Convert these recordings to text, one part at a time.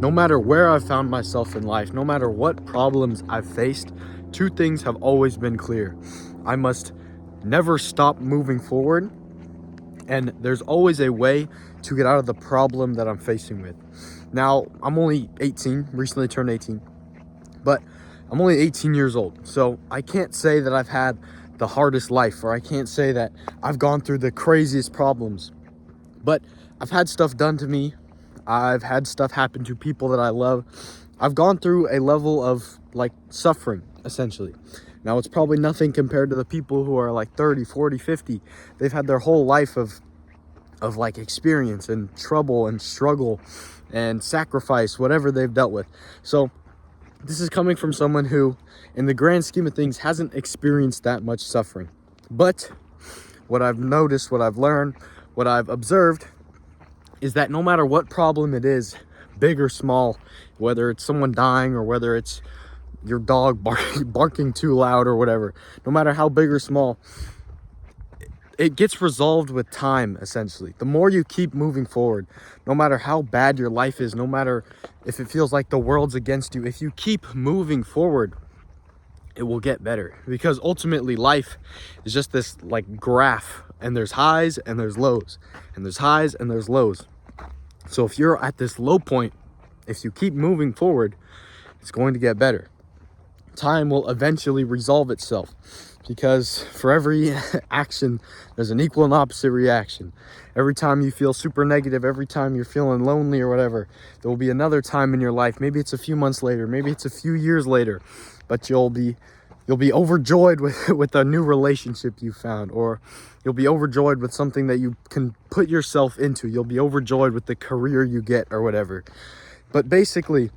No matter where I've found myself in life, no matter what problems I've faced, two things have always been clear. I must never stop moving forward, and there's always a way to get out of the problem that I'm facing with. Now, I'm only 18, recently turned 18, but I'm only 18 years old. So I can't say that I've had the hardest life, or I can't say that I've gone through the craziest problems, but I've had stuff done to me. I've had stuff happen to people that I love. I've gone through a level of like suffering, essentially. Now, it's probably nothing compared to the people who are like 30, 40, 50. They've had their whole life of like experience and trouble and struggle and sacrifice, whatever they've dealt with. So this is coming from someone who, in the grand scheme of things, hasn't experienced that much suffering. But what I've noticed, what I've learned, what I've observed is that no matter what problem it is, big or small, whether it's someone dying or whether it's your dog barking too loud or whatever, no matter how big or small, it gets resolved with time, essentially. The more you keep moving forward, no matter how bad your life is, no matter if it feels like the world's against you, if you keep moving forward, it will get better. Because ultimately life is just this like graph, and there's highs and there's lows, and there's highs and there's lows. So if you're at this low point, if you keep moving forward, it's going to get better. Time will eventually resolve itself, because for every action, there's an equal and opposite reaction. Every time you feel super negative, every time you're feeling lonely or whatever, there will be another time in your life. Maybe it's a few months later, maybe it's a few years later, but you'll be overjoyed with a new relationship you found, or you'll be overjoyed with something that you can put yourself into. You'll be overjoyed with the career you get or whatever. But basically,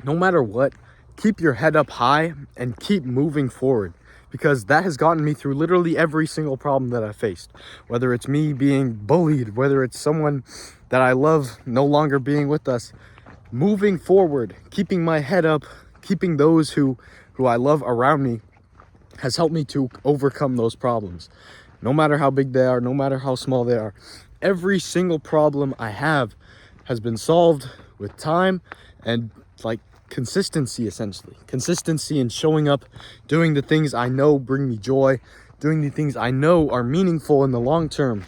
no matter what, keep your head up high and keep moving forward, because that has gotten me through literally every single problem that I faced. Whether it's me being bullied, whether it's someone that I love no longer being with us, moving forward, keeping my head up, keeping those who I love around me has helped me to overcome those problems. No matter how big they are, no matter how small they are, every single problem I have has been solved with time and like consistency, essentially. Consistency in showing up, doing the things I know bring me joy, doing the things I know are meaningful in the long term,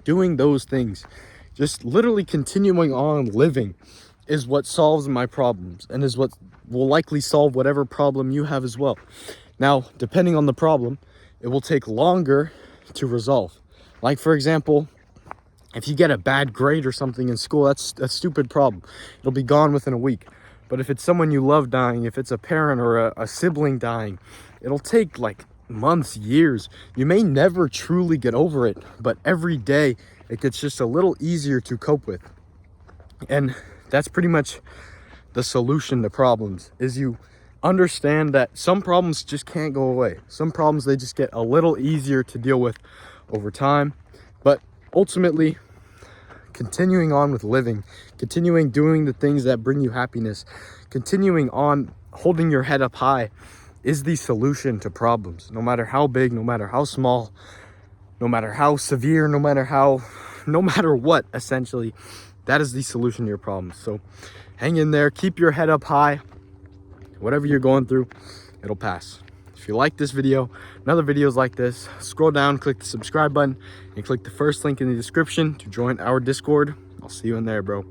doing those things, just literally continuing on living is what solves my problems, and is what will likely solve whatever problem you have as well. Now, depending on the problem, it will take longer to resolve. Like, for example, if you get a bad grade or something in school, that's a stupid problem. It'll be gone within a week. But if it's someone you love dying, if it's a parent or a sibling dying, it'll take like months, years. You may never truly get over it, but every day it gets just a little easier to cope with. And that's pretty much the solution to problems, is you understand that some problems just can't go away. Some problems, they just get a little easier to deal with over time. But ultimately, continuing on with living, continuing doing the things that bring you happiness, continuing on holding your head up high is the solution to problems. No matter how big, no matter how small, no matter how severe, no matter what, essentially, that is the solution to your problems. So hang in there, keep your head up high. Whatever you're going through, it'll pass. If you like this video and other videos like this, scroll down, click the subscribe button, and click the first link in the description to join our Discord. I'll see you in there, bro.